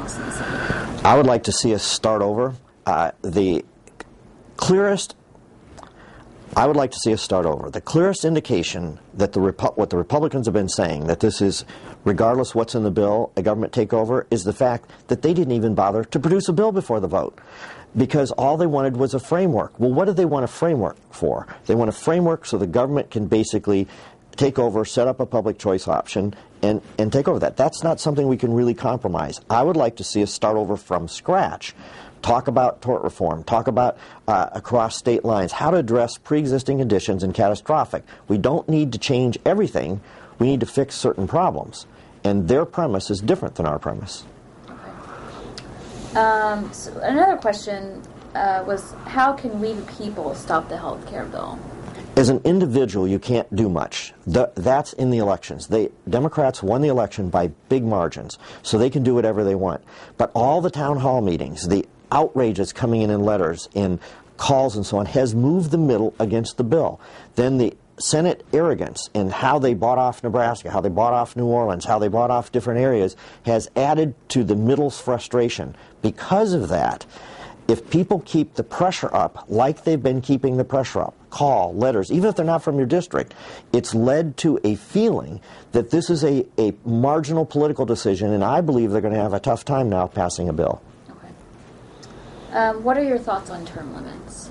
House and the Senate? I would like to see us start over. The clearest indication that what the Republicans have been saying, that this is, regardless what's in the bill, a government takeover, is the fact that they didn't even bother to produce a bill before the vote, because all they wanted was a framework. Well, what do they want a framework for? They want a framework so the government can basically take over, set up a public choice option, and take over that. That's not something we can really compromise. I would like to see us start over from scratch. Talk about tort reform, talk about across state lines, how to address pre-existing conditions and catastrophic. We don't need to change everything. We need to fix certain problems. And their premise is different than our premise. Okay. So another question was, how can we the people stop the health care bill? As an individual, you can't do much. That's in the elections. Democrats won the election by big margins, so they can do whatever they want. But all the town hall meetings, the outrages coming in letters, in calls and so on, has moved the middle against the bill. Then the Senate arrogance in how they bought off Nebraska, how they bought off New Orleans, how they bought off different areas, has added to the middle's frustration. Because of that, if people keep the pressure up like they've been keeping the pressure up, call, letters, even if they're not from your district, it's led to a feeling that this is a marginal political decision, and I believe they're going to have a tough time now passing a bill. What are your thoughts on term limits?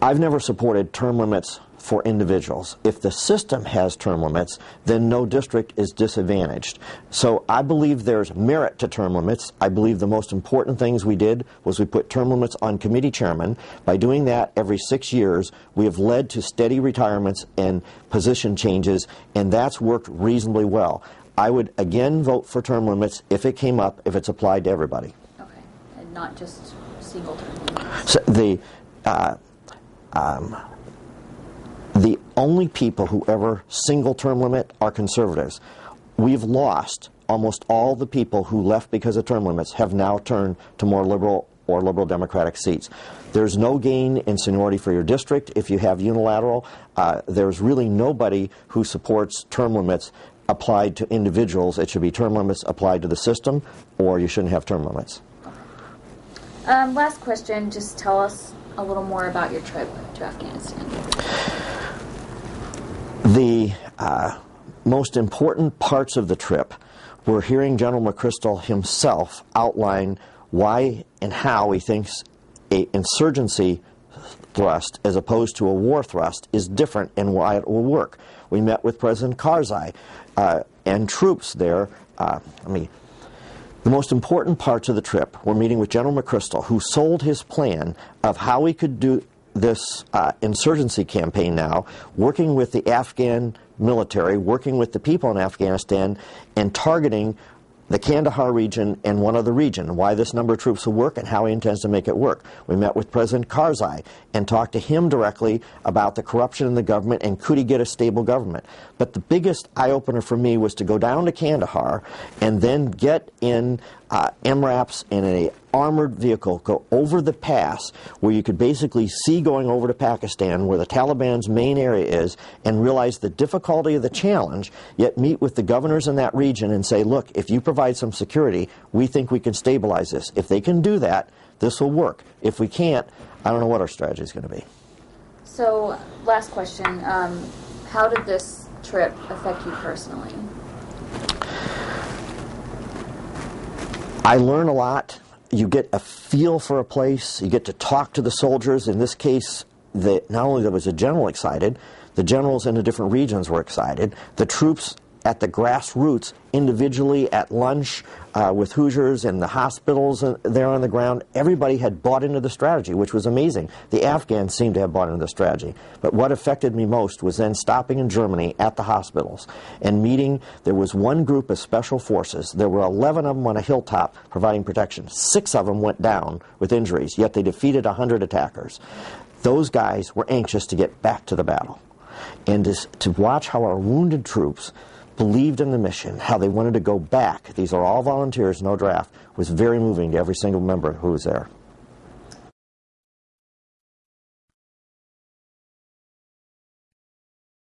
I've never supported term limits for individuals. If the system has term limits, then no district is disadvantaged. So I believe there's merit to term limits. I believe the most important things we did was we put term limits on committee chairmen. By doing that every 6 years, we have led to steady retirements and position changes, and that's worked reasonably well. I would again vote for term limits if it came up, if it's applied to everybody. Okay, and not just single term limits. So the only people who ever single term limit are conservatives. We've lost almost all the people who left because of term limits have now turned to more liberal or liberal Democratic seats. There's no gain in seniority for your district if you have unilateral. There's really nobody who supports term limits applied to individuals. It should be term limits applied to the system, or you shouldn't have term limits. Okay. Last question, just tell us a little more about your trip to Afghanistan. The most important parts of the trip were hearing General McChrystal himself outline why and how he thinks an insurgency thrust as opposed to a war thrust is different and why it will work. We met with President Karzai and troops there. The most important parts of the trip were meeting with General McChrystal, who sold his plan of how we could do this insurgency campaign now, working with the Afghan military, working with the people in Afghanistan, and targeting the Kandahar region and one other region, why this number of troops will work and how he intends to make it work. We met with President Karzai and talked to him directly about the corruption in the government and could he get a stable government. But the biggest eye-opener for me was to go down to Kandahar and then get in MRAPs in an armored vehicle, go over the pass where you could basically see going over to Pakistan where the Taliban's main area is, and realize the difficulty of the challenge, yet meet with the governors in that region and say, look, if you provide some security, we think we can stabilize this. If they can do that, this will work. If we can't, I don't know what our strategy is going to be. So, last question. How did this trip affect you personally? I learn a lot. You get a feel for a place. You get to talk to the soldiers. In this case, not only was the general excited, the generals in the different regions were excited. The troops at the grassroots, individually at lunch with Hoosiers and the hospitals there on the ground, everybody had bought into the strategy, which was amazing. The Afghans seemed to have bought into the strategy. But what affected me most was then stopping in Germany at the hospitals and meeting. There was one group of special forces. There were 11 of them on a hilltop providing protection. 6 of them went down with injuries, yet they defeated 100 attackers. Those guys were anxious to get back to the battle. And to watch how our wounded troops believed in the mission, how they wanted to go back, these are all volunteers, no draft, was very moving to every single member who was there.